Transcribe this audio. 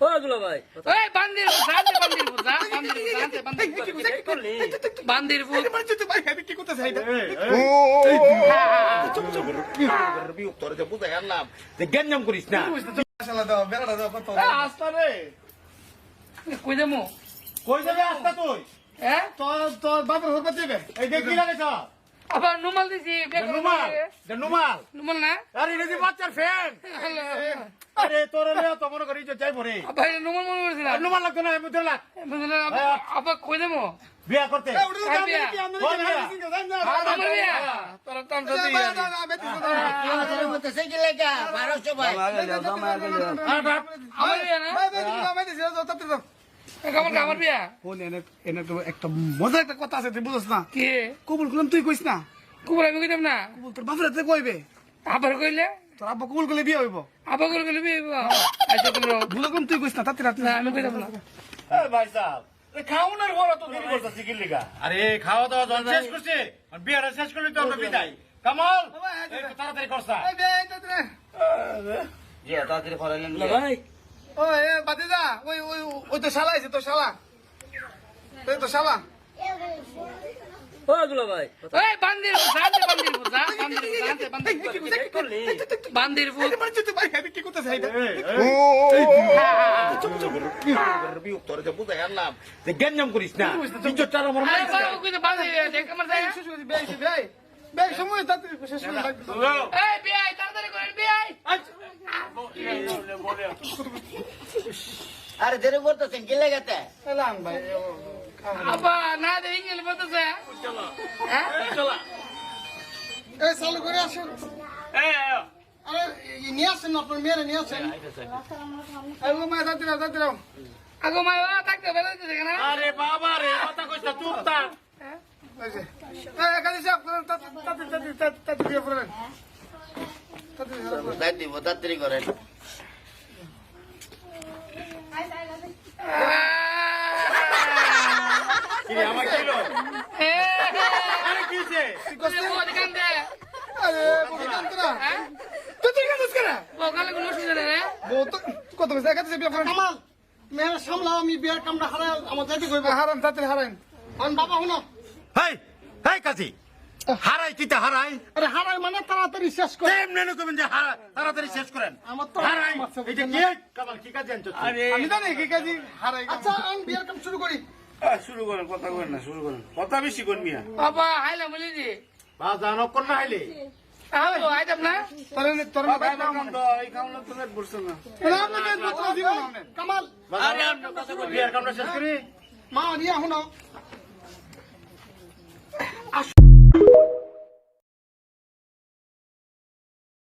ও দুলা ভাই এই বান্দির জানতে বান্দির বুঝা বান্দির বুঝ মানে তুই ভাই আমি কি করতে চাই বিয়োগ তোর যে বুঝাই আনলাম যে গেঞ্জাম করিস না শালা দাও বেড়া দাও কত আস্তা রে কই দেমু কই যাবে আস্তা তুই হ্যাঁ তোর বাপের হরবা দিবে এই দেখ কি লাগাইছ আবার নুমাল দিছি নুমাল নুমাল না আরে এটা যে বাচ্চার ফ্যান আরে তোর লিয়া তো মনে করি যে যাই পরে আবার নুমাল মনে করছিস না নুমাল লাগতো না আমি দিলাম বুঝলেন আবার কই দেমু বিয়া করতে আমার বিয়া তোর টান তো দিই আমার বিয়া না আমার বিয়া একটা মজা একটা কথা আছে তুই বুঝছ না কি কবুল করলাম তুই কইস না কুকুর আমি কইতাম না কবুল তোর বাপের হাতে কইবে আবার কইলে তোর আব্বা কবুল করলে বিয়ে হইব আবার কইলে বিয়ে হইব আচ্ছা তোমরা ভুল করলাম তুই কইস না তাতে রাতে না আমি কইতাম না ভাই সাহেব খাওয়ানোর বড় তো দেরি করতেছি কি লিগা আরে খাওয়া দাওয়া যখন শেষ করছে বিয়াটা শেষ করলে তো আমরা বিদায় কামাল তাড়াতাড়ি করছা জি তাড়াতাড়ি করাইলেন দুলা ভাই ওই বাতিজা ওই তো শালা আছে তো শালা তুই তো শালা ও দুলা ভাই এই বান্দির জানতে বান্দির বুঝ মানে তুই ভাই আমি কি করতে চাই বিয়োগ তোর যে বুঝাই আনলাম যে গেঞ্জাম করিস না ইজ্জতটা আমার আরে বাবা কই বান্দির দেখ আমার যায় বেশ সময় তাড়াতাড়ি শেষ করে এই বিয়াই তাড়াতাড়ি করেন বিয়াই আরে দেরি করতেছেন কি লাগাতে এলাম ভাই আবা না দে ইংলিশ বলতেছে হ্যাঁ এই চালু করে আসুন আরে নিয়ে আসেন আপনার মেয়েরা নিয়ে আসেন এলো মা দাঁড়াতে দাও আগো মাই থাকতে বেলা দিতে কেন আরে বাবা রে কথা কইছ না চুপ থাক কাজে সাহেব তাতে দিয়ে পড়েন দিব তাড়াতাড়ি করেন কিরে আমার কি হলো আরে কি হইছে আরে বলতাম তো না তুই কাজ কর বকালে কোনো সুবিধা নেই বহুত কত কইছে কাজে বিয়ে করেন কামাল মেয়েরা সামলাও আমি বিয়ার কামটা হারাই আমার যাইতে কইব হারান তাতে হারান আন বাবা হুনো হেই হেই কাজী হারাই কিতা হারাই আরে হারাই মানে তাড়াতাড়ি শেষ করে এমনি না কইবেন যে তাড়াতাড়ি শেষ করেন আমার তো হারাই এটা কি কামাল কি কাজ জানছো আরে আমি জানি কি কাজী হারাই আচ্ছা আন বিয়ার কাম শুরু করি শুরু করেন কথা করেন না শুরু করেন কথা বেশি কোন মিয়া বাবা হাইলা বলি দি বা জানো কোন না হাইলে আলো আইতাম না তোর এই কামলা তো নেট বলছ না কামাল আরে আমরা কথা কই বিয়ার কামটা শেষ করি মা নিয়া হুনো